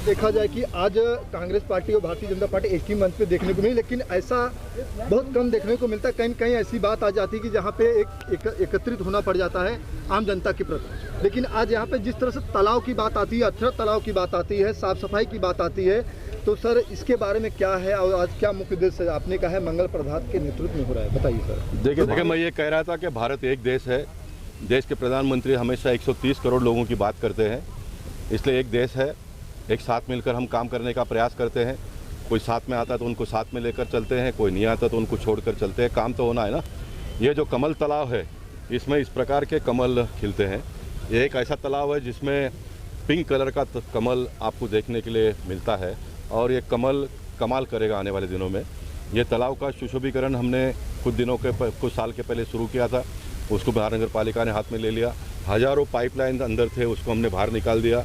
देखा जाए कि आज कांग्रेस पार्टी और भारतीय जनता पार्टी एक ही मंच पे देखने को मिली, लेकिन ऐसा बहुत कम देखने को मिलता है। कहीं कहीं ऐसी बात आ जाती है कि जहाँ पे एकत्रित होना पड़ जाता है आम जनता के प्रति। लेकिन आज यहाँ पे जिस तरह से तालाब की बात आती है, अक्षर तालाब की बात आती है, साफ सफाई की बात आती है, तो सर इसके बारे में क्या है और आज क्या मुख्य उद्देश्य आपने कहा है मंगल प्रभात के नेतृत्व में हो रहा है, बताइए सर। देखिए मैं ये कह रहा था कि भारत एक देश है। देश के प्रधानमंत्री हमेशा 130 करोड़ लोगों की बात करते हैं, इसलिए एक देश है, एक साथ मिलकर हम काम करने का प्रयास करते हैं। कोई साथ में आता है तो उनको साथ में लेकर चलते हैं, कोई नहीं आता तो उनको छोड़कर चलते हैं। काम तो होना है ना। ये जो कमल तालाब है, इसमें इस प्रकार के कमल खिलते हैं। ये एक ऐसा तालाब है जिसमें पिंक कलर का कमल आपको देखने के लिए मिलता है और ये कमल कमाल करेगा आने वाले दिनों में। ये तालाब का सुशोभीकरण हमने कुछ साल के पहले शुरू किया था, उसको महानगर पालिका ने हाथ में ले लिया। हज़ारों पाइपलाइन अंदर थे, उसको हमने बाहर निकाल दिया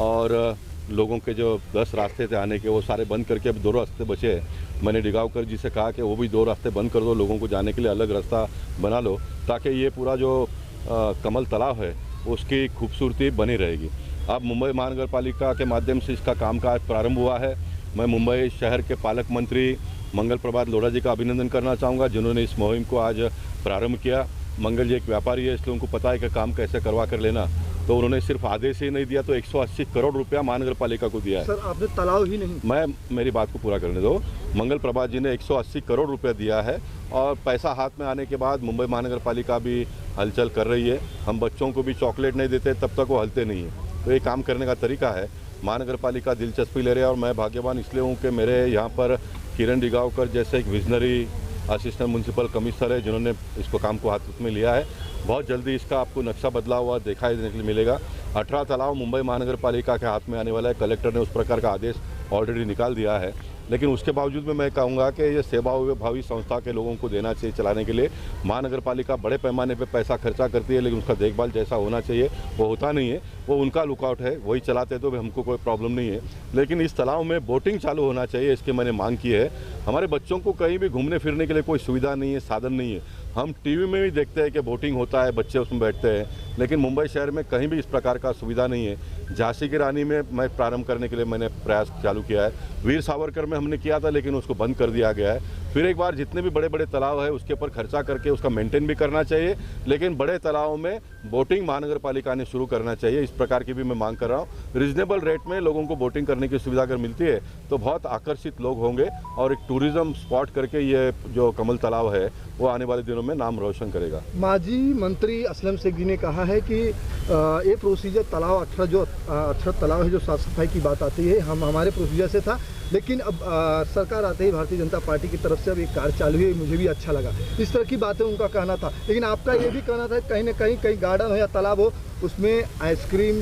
और लोगों के जो 10 रास्ते थे आने के, वो सारे बंद करके अब 2 रास्ते बचे हैं। मैंने डिगावकर जी से कहा कि वो भी 2 रास्ते बंद कर दो, लोगों को जाने के लिए अलग रास्ता बना लो, ताकि ये पूरा जो कमल तालाब है उसकी खूबसूरती बनी रहेगी। अब मुंबई महानगर पालिका के माध्यम से इसका कामकाज प्रारंभ हुआ है। मैं मुंबई शहर के पालक मंत्री मंगल प्रभात लोढ़ा जी का अभिनंदन करना चाहूँगा, जिन्होंने इस मुहिम को आज प्रारंभ किया। मंगल जी एक व्यापारी है, इसलिए उनको पता है कि काम कैसे करवा कर लेना, तो उन्होंने सिर्फ आदेश ही नहीं दिया तो 180 करोड़ रुपया महानगर पालिका को दिया है। सर आपने तालाब ही नहीं, मेरी बात को पूरा करने दो। मंगल प्रभात जी ने 180 करोड़ रुपया दिया है और पैसा हाथ में आने के बाद मुंबई महानगर पालिका भी हलचल कर रही है। हम बच्चों को भी चॉकलेट नहीं देते तब तक वो हलते नहीं है, तो ये काम करने का तरीका है। महानगर पालिका दिलचस्पी ले रही है और मैं भाग्यवान इसलिए हूँ कि मेरे यहाँ पर किरण डिगावकर जैसे एक विजनरी असिस्टेंट म्यूनसिपल कमिश्नर है, जिन्होंने इसको काम को हाथ में लिया है। बहुत जल्दी इसका आपको नक्शा बदला हुआ दिखाई देने के लिए मिलेगा। 18 तालाब मुंबई महानगर पालिका के हाथ में आने वाला है। कलेक्टर ने उस प्रकार का आदेश ऑलरेडी निकाल दिया है, लेकिन उसके बावजूद में मैं कहूँगा कि ये सेवाभावी संस्था के लोगों को देना चाहिए चलाने के लिए। महानगर पालिका बड़े पैमाने पर पैसा खर्चा करती है, लेकिन उसका देखभाल जैसा होना चाहिए वो होता नहीं है। वो उनका लुकआउट है, वही चलाते तो हमको कोई प्रॉब्लम नहीं है। लेकिन इस तालाब में बोटिंग चालू होना चाहिए, इसकी मैंने मांग की है। हमारे बच्चों को कहीं भी घूमने फिरने के लिए कोई सुविधा नहीं है, साधन नहीं है। हम टीवी में भी देखते हैं कि बोटिंग होता है, बच्चे उसमें बैठते हैं, लेकिन मुंबई शहर में कहीं भी इस प्रकार का सुविधा नहीं है। झांसी की रानी में मैं प्रारंभ करने के लिए मैंने प्रयास चालू किया है। वीर सावरकर में हमने किया था, लेकिन उसको बंद कर दिया गया है। फिर एक बार जितने भी बड़े बड़े तालाब है उसके ऊपर खर्चा करके उसका मेंटेन भी करना चाहिए, लेकिन बड़े तालाबों में बोटिंग महानगर पालिका ने शुरू करना चाहिए। इस प्रकार की भी मैं मांग कर रहा हूँ। रिजनेबल रेट में लोगों को बोटिंग करने की सुविधा अगर मिलती है तो बहुत आकर्षित लोग होंगे और एक टूरिज्म स्पॉट करके ये जो कमल तालाब है वो आने वाले दिनों में नाम रोशन करेगा। माजी मंत्री असलम शेख जी ने कहा है कि ये प्रोसीजर तालाब 18 तालाब है जो साफ सफाई की बात आती है हमारे प्रोसीजर से था, लेकिन अब सरकार आते ही भारतीय जनता पार्टी की तरफ से अब एक कार्य चालू हुई, मुझे भी अच्छा लगा। इस तरह की बातें उनका कहना था, लेकिन आपका ये भी कहना था कहीं ना कहीं गार्डन हो या तालाब हो उसमें आइसक्रीम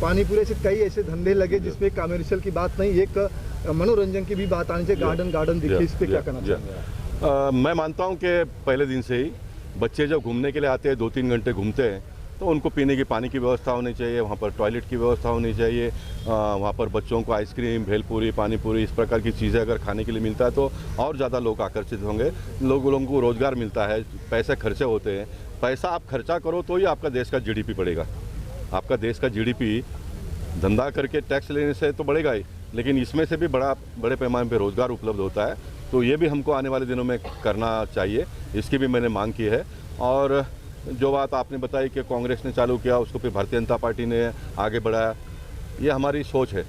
पानी पूरे से कई ऐसे धंधे लगे जिसमें कमर्शियल की बात नहीं, एक मनोरंजन की भी बात आनी चाहिए। गार्डन दिखे, इस पर क्या कहना चाहिए? मैं मानता हूँ कि पहले दिन से ही बच्चे जब घूमने के लिए आते हैं 2-3 घंटे घूमते हैं तो उनको पीने की पानी की व्यवस्था होनी चाहिए, वहाँ पर टॉयलेट की व्यवस्था होनी चाहिए, वहाँ पर बच्चों को आइसक्रीम, भेलपूरी, पानीपुरी इस प्रकार की चीज़ें अगर खाने के लिए मिलता है तो और ज़्यादा लोग आकर्षित होंगे। लोगों को रोज़गार मिलता है, पैसे खर्चे होते हैं। पैसा आप खर्चा करो तो ही आपका देश का GDP बढ़ेगा। आपका देश का GDP धंधा करके टैक्स लेने से तो बढ़ेगा ही, लेकिन इसमें से भी बड़े पैमाने पर रोज़गार उपलब्ध होता है। तो ये भी हमको आने वाले दिनों में करना चाहिए, इसकी भी मैंने मांग की है। और जो बात आपने बताई कि कांग्रेस ने चालू किया उसको फिर भारतीय जनता पार्टी ने आगे बढ़ाया, ये हमारी सोच है।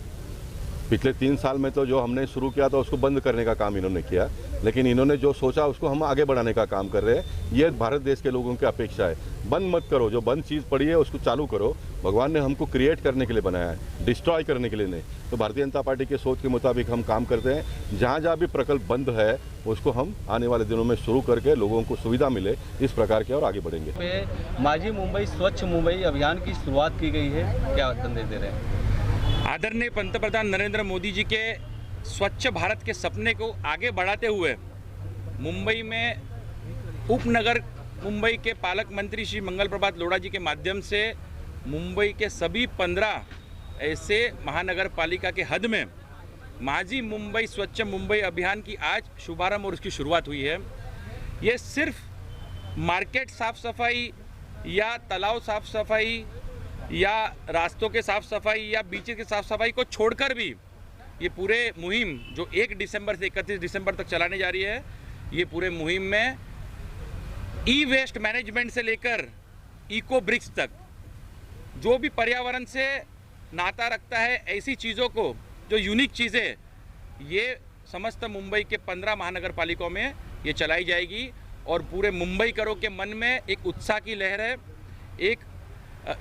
पिछले 3 साल में तो जो हमने शुरू किया था उसको बंद करने का काम इन्होंने किया, लेकिन इन्होंने जो सोचा उसको हम आगे बढ़ाने का काम कर रहे हैं। ये भारत देश के लोगों की अपेक्षा है। बंद मत करो, जो बंद चीज़ पड़ी है उसको चालू करो। भगवान ने हमको क्रिएट करने के लिए बनाया है, डिस्ट्रॉय करने के लिए नहीं। तो भारतीय जनता पार्टी की सोच के मुताबिक हम काम करते हैं। जहाँ जहाँ भी प्रकल्प बंद है उसको हम आने वाले दिनों में शुरू करके लोगों को सुविधा मिले, इस प्रकार के और आगे बढ़ेंगे। माझी मुंबई स्वच्छ मुंबई अभियान की शुरुआत की गई है, क्या संदेश दे रहे हैं? आदरणीय पंतप्रधान नरेंद्र मोदी जी के स्वच्छ भारत के सपने को आगे बढ़ाते हुए मुंबई में उपनगर मुंबई के पालक मंत्री श्री मंगल प्रभात लोढ़ा जी के माध्यम से मुंबई के सभी 15 ऐसे महानगर पालिका के हद में माझी मुंबई स्वच्छ मुंबई अभियान की आज शुभारंभ और उसकी शुरुआत हुई है। ये सिर्फ मार्केट साफ सफाई या तालाब साफ सफाई या रास्तों के साफ सफाई या बीचेस के साफ सफाई को छोड़कर भी ये पूरे मुहिम जो 1 दिसंबर से 31 दिसंबर तक चलाने जा रही है, ये पूरे मुहिम में ई वेस्ट मैनेजमेंट से लेकर इको ब्रिक्स तक जो भी पर्यावरण से नाता रखता है, ऐसी चीज़ों को जो यूनिक चीज़ें, ये समस्त मुंबई के 15 महानगर पालिकाओं में ये चलाई जाएगी। और पूरे मुंबईकरों के मन में एक उत्साह की लहर है, एक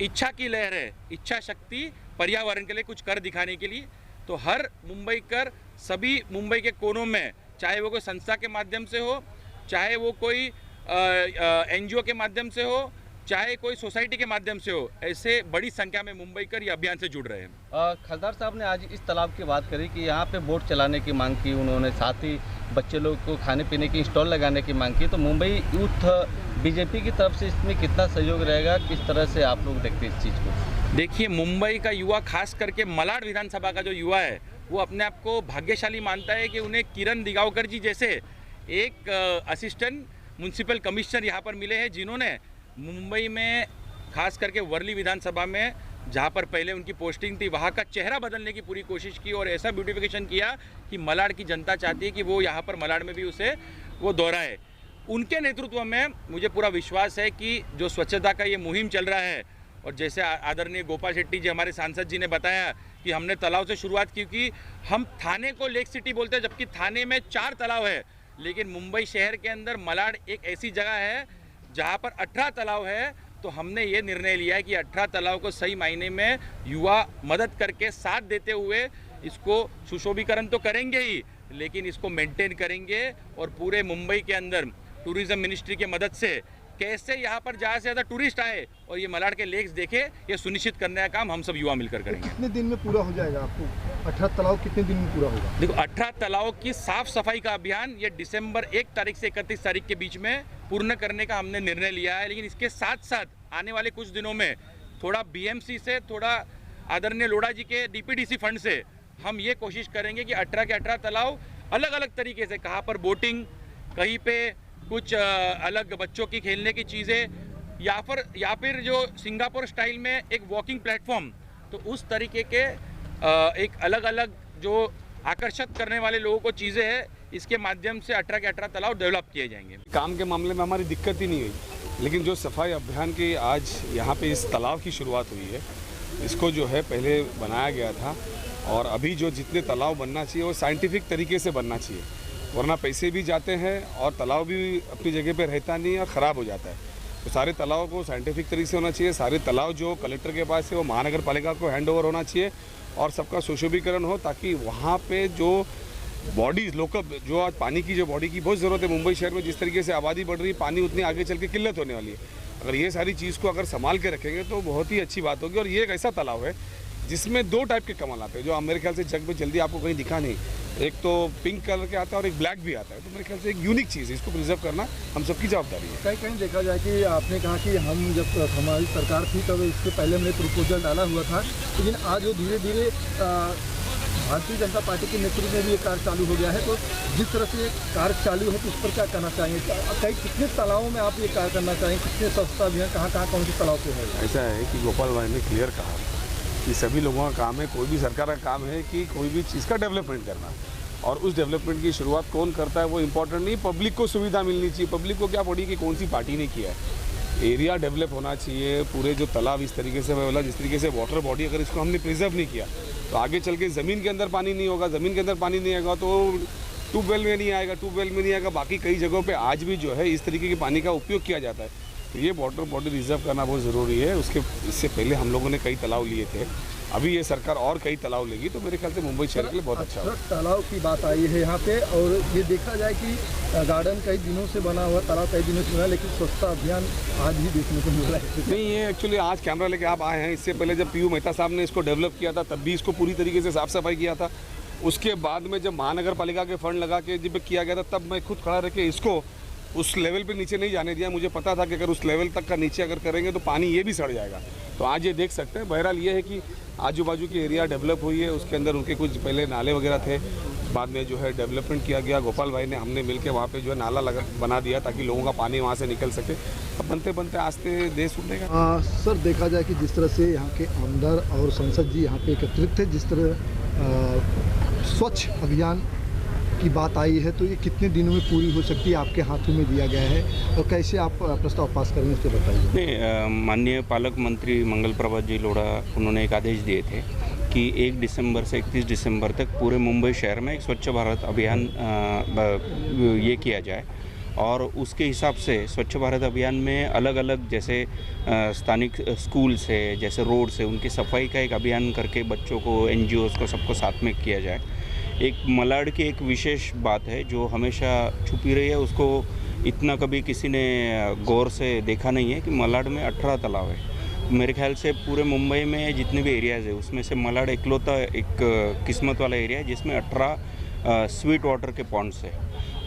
इच्छा की लहर है, इच्छा शक्ति पर्यावरण के लिए कुछ कर दिखाने के लिए। तो हर मुंबईकर सभी मुंबई के कोनों में, चाहे वो कोई संस्था के माध्यम से हो, चाहे वो कोई एनजीओ के माध्यम से हो, चाहे कोई सोसाइटी के माध्यम से हो, ऐसे बड़ी संख्या में मुंबईकर ये अभियान से जुड़ रहे हैं। खलदार साहब ने आज इस तालाब की बात करी कि यहाँ पे बोट चलाने की मांग की उन्होंने, साथ ही बच्चे लोग को खाने पीने की स्टॉल लगाने की मांग की। तो मुंबई यूथ बीजेपी की तरफ से इसमें कितना सहयोग रहेगा, किस तरह से आप लोग देखते हैं इस चीज़ को? देखिए, मुंबई का युवा, खास करके मलाड विधानसभा का जो युवा है, वो अपने आप को भाग्यशाली मानता है कि उन्हें किरण दिगावकर जी जैसे एक असिस्टेंट म्युनिसिपल कमिश्नर यहाँ पर मिले हैं, जिन्होंने मुंबई में खास करके वर्ली विधानसभा में जहाँ पर पहले उनकी पोस्टिंग थी, वहाँ का चेहरा बदलने की पूरी कोशिश की और ऐसा ब्यूटिफिकेशन किया कि मलाड की जनता चाहती है कि वो यहाँ पर मलाड में भी उसे वो दोहराए। उनके नेतृत्व में मुझे पूरा विश्वास है कि जो स्वच्छता का ये मुहिम चल रहा है, और जैसे आदरणीय गोपाल शेट्टी जी हमारे सांसद जी ने बताया कि हमने तालाब से शुरुआत की, क्योंकि हम थाने को लेक सिटी बोलते हैं, जबकि थाने में 4 तालाब है, लेकिन मुंबई शहर के अंदर मलाड एक ऐसी जगह है जहाँ पर 18 तालाब है। तो हमने ये निर्णय लिया है कि 18 तालाब को सही मायने में युवा मदद करके साथ देते हुए इसको सुशोभीकरण तो करेंगे ही, लेकिन इसको मेंटेन करेंगे और पूरे मुंबई के अंदर टूरिज्म मिनिस्ट्री की मदद से कैसे यहाँ पर ज़्यादा से ज़्यादा टूरिस्ट आए और ये मलाड के लेक्स देखे, ये सुनिश्चित करने का काम हम सब युवा मिलकर करेंगे। कितने दिन में पूरा हो जाएगा आपको 18 तालाब कितने दिन में पूरा होगा? देखो, 18 तालाबों की साफ सफाई का अभियान ये दिसंबर 1 तारीख से 31 तारीख के बीच में पूर्ण करने का हमने निर्णय लिया है। लेकिन इसके साथ साथ आने वाले कुछ दिनों में थोड़ा बीएमसी से, थोड़ा आदरणीय लोढ़ा जी के डीपीडीसी फंड से हम ये कोशिश करेंगे कि 18 के 18 तालाब अलग अलग तरीके से, कहाँ पर बोटिंग, कहीं पे कुछ अलग बच्चों की खेलने की चीज़ें, या फिर जो सिंगापुर स्टाइल में एक वॉकिंग प्लेटफॉर्म, तो उस तरीके के एक अलग अलग जो आकर्षित करने वाले लोगों को चीज़ें हैं, इसके माध्यम से 18 के 18 तालाब डेवलप किए जाएंगे। काम के मामले में हमारी दिक्कत ही नहीं हुई, लेकिन जो सफाई अभियान की आज यहाँ पे इस तालाब की शुरुआत हुई है, इसको जो है पहले बनाया गया था और अभी जो जितने तालाब बनना चाहिए वो साइंटिफिक तरीके से बनना चाहिए, वरना पैसे भी जाते हैं और तालाब भी अपनी जगह पे रहता नहीं और ख़राब हो जाता है। तो सारे तालाबों को साइंटिफिक तरीके से होना चाहिए। सारे तालाब जो कलेक्टर के पास है वो महानगर पालिका को हैंडओवर होना चाहिए और सबका सुशोभीकरण हो, ताकि वहाँ पे जो बॉडीज़ लोकल, जो आज पानी की जो बॉडी की बहुत ज़रूरत है मुंबई शहर में, जिस तरीके से आबादी बढ़ रही है, पानी उतनी आगे चल के किल्लत होने वाली है। अगर ये सारी चीज़ को अगर संभाल के रखेंगे तो बहुत ही अच्छी बात होगी। और ये एक ऐसा तालाब है जिसमें 2 टाइप के कमल आते हैं, जो मेरे ख्याल से जग में जल्दी आपको कहीं दिखा नहीं। एक तो पिंक कलर के आता है और एक ब्लैक भी आता है, तो मेरे ख्याल से एक यूनिक चीज़ है, इसको प्रिजर्व करना हम सबकी जवाबदारी है। कहीं कहीं देखा जाए कि आपने कहा कि हम जब हमारी सरकार थी तब इससे पहले हमने प्रपोजल डाला हुआ था, लेकिन आज वो धीरे धीरे भारतीय जनता पार्टी के नेतृत्व में भी ये कार्य चालू हो गया है। तो जिस तरह से ये कार्य चालू है तो उस पर क्या कहना चाहेंगे? कितने तालाबों में आप ये कार्य करना चाहेंगे? कितने स्वच्छता अभियान कहाँ कौन से तालाब पे है? ऐसा है कि गोपाल भाई ने क्लियर कहा ये सभी लोगों का काम है, कोई भी सरकार का काम है कि कोई भी चीज़ का डेवलपमेंट करना, और उस डेवलपमेंट की शुरुआत कौन करता है वो इम्पोर्टेंट नहीं, पब्लिक को सुविधा मिलनी चाहिए। पब्लिक को क्या पड़ी कि कौन सी पार्टी ने किया है, एरिया डेवलप होना चाहिए। पूरे जो तालाब इस तरीके से बोला, जिस तरीके से वाटर बॉडी अगर इसको हमने प्रिजर्व नहीं किया तो आगे चल के ज़मीन के अंदर पानी नहीं होगा, ज़मीन के अंदर पानी नहीं आएगा तो ट्यूबवेल में नहीं आएगा, ट्यूबवेल में नहीं आएगा, बाकी कई जगहों पे आज भी जो है इस तरीके के पानी का उपयोग किया जाता है। तो ये वाटर बॉडी रिजर्व करना बहुत ज़रूरी है। इससे पहले हम लोगों ने कई तालाब लिए थे, अभी ये सरकार और कई तालाब लेगी, तो मेरे ख्याल से मुंबई शहर के लिए बहुत अच्छा होगा। तालाब की बात आई है यहाँ पे, और ये देखा जाए कि गार्डन कई दिनों से बना हुआ, तालाब कई दिनों से बना, लेकिन स्वच्छता अभियान आज ही देखने को मिल रहा है। नहीं, ये एक्चुअली आज कैमरा लेके आप आए हैं, इससे पहले जब पीयू मेहता साहब ने इसको डेवलप किया था तब भी इसको पूरी तरीके से साफ सफाई किया था। उसके बाद में जब महानगर पालिका के फंड लगा के जब किया गया था तब मैं खुद खड़ा रह के इसको उस लेवल पे नीचे नहीं जाने दिया। मुझे पता था कि अगर उस लेवल तक का नीचे अगर करेंगे तो पानी ये भी सड़ जाएगा। तो आज ये देख सकते हैं। बहरहाल ये है कि आजू बाजू की एरिया डेवलप हुई है, उसके अंदर उनके कुछ पहले नाले वगैरह थे, बाद में जो है डेवलपमेंट किया गया। गोपाल भाई ने हमने मिलकर वहाँ पे जो है नाला बना दिया ताकि लोगों का पानी वहाँ से निकल सके। अब बनते बनते आस्ते देश उठेगा। सर, देखा जाए कि जिस तरह से यहाँ के आमदार और संसद जी यहाँ पे एकत्रित थे, जिस तरह स्वच्छ अभियान की बात आई है, तो ये कितने दिनों में पूरी हो सकती है, आपके हाथों में दिया गया है, और कैसे आप प्रस्ताव पास करेंगे उसके बताइए। नहीं, माननीय पालक मंत्री मंगल प्रभात जी लोढ़ा उन्होंने एक आदेश दिए थे कि 1 दिसंबर से 31 दिसंबर तक पूरे मुंबई शहर में एक स्वच्छ भारत अभियान ये किया जाए, और उसके हिसाब से स्वच्छ भारत अभियान में अलग अलग जैसे स्थानिक स्कूल से, जैसे रोड से, उनकी सफाई का एक अभियान करके बच्चों को, NGOs को, सबको साथ में किया जाए। एक मलाड की एक विशेष बात है जो हमेशा छुपी रही है, उसको इतना कभी किसी ने गौर से देखा नहीं है कि मलाड में 18 तालाब है। मेरे ख्याल से पूरे मुंबई में जितने भी एरियाज़ है उसमें से मलाड इकलौता एक किस्मत वाला एरिया है जिसमें 18 स्वीट वाटर के पॉन्ड्स है,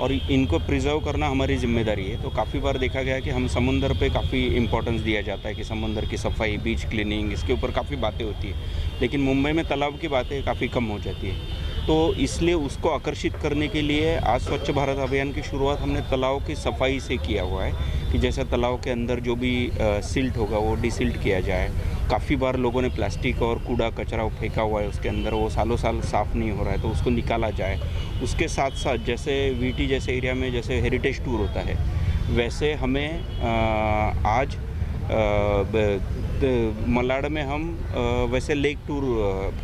और इनको प्रिजर्व करना हमारी जिम्मेदारी है। तो काफ़ी बार देखा गया कि हम समुंदर पे काफ़ी इम्पोर्टेंस दिया जाता है कि समुंदर की सफाई, बीच क्लीनिंग, इसके ऊपर काफ़ी बातें होती है, लेकिन मुंबई में तालाब की बातें काफ़ी कम हो जाती है। तो इसलिए उसको आकर्षित करने के लिए आज स्वच्छ भारत अभियान की शुरुआत हमने तालाब की सफाई से किया हुआ है कि जैसे तालाब के अंदर जो भी सिल्ट होगा वो डिसिल्ट किया जाए। काफ़ी बार लोगों ने प्लास्टिक और कूड़ा कचरा फेंका हुआ है उसके अंदर, वो सालों साल साफ़ नहीं हो रहा है, तो उसको निकाला जाए। उसके साथ साथ जैसे VT जैसे एरिया में जैसे हेरिटेज टूर होता है, वैसे हमें आज मलाड में हम वैसे लेक टूर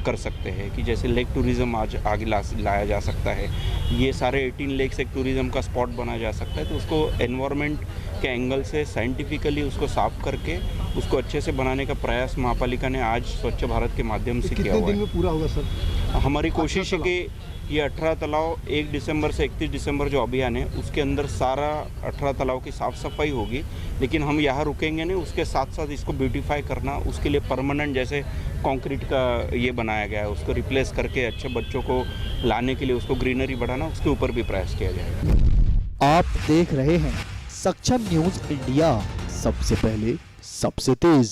कर सकते हैं कि जैसे लेक टूरिज़्म आज आगे लाया जा सकता है। ये सारे 18 लेक्स एक टूरिज़्म का स्पॉट बनाया जा सकता है। तो उसको एनवायरनमेंट के एंगल से साइंटिफिकली उसको साफ करके उसको अच्छे से बनाने का प्रयास महापालिका ने आज स्वच्छ भारत के माध्यम से किया हुआ है। कितने दिन में पूरा होगा सर? हमारी कोशिश है कि ये 18 तालाब 1 दिसंबर से 31 दिसंबर जो अभियान है उसके अंदर सारा 18 तालाब की साफ़ सफाई होगी, लेकिन हम यहाँ रुकेंगे नहीं। उसके साथ साथ इसको ब्यूटीफाई करना, उसके लिए परमानेंट जैसे कंक्रीट का ये बनाया गया है, उसको रिप्लेस करके अच्छे बच्चों को लाने के लिए उसको ग्रीनरी बढ़ाना, उसके ऊपर भी प्रयास किया जाएगा। आप देख रहे हैं सक्षम न्यूज़ इंडिया, सबसे पहले सबसे तेज।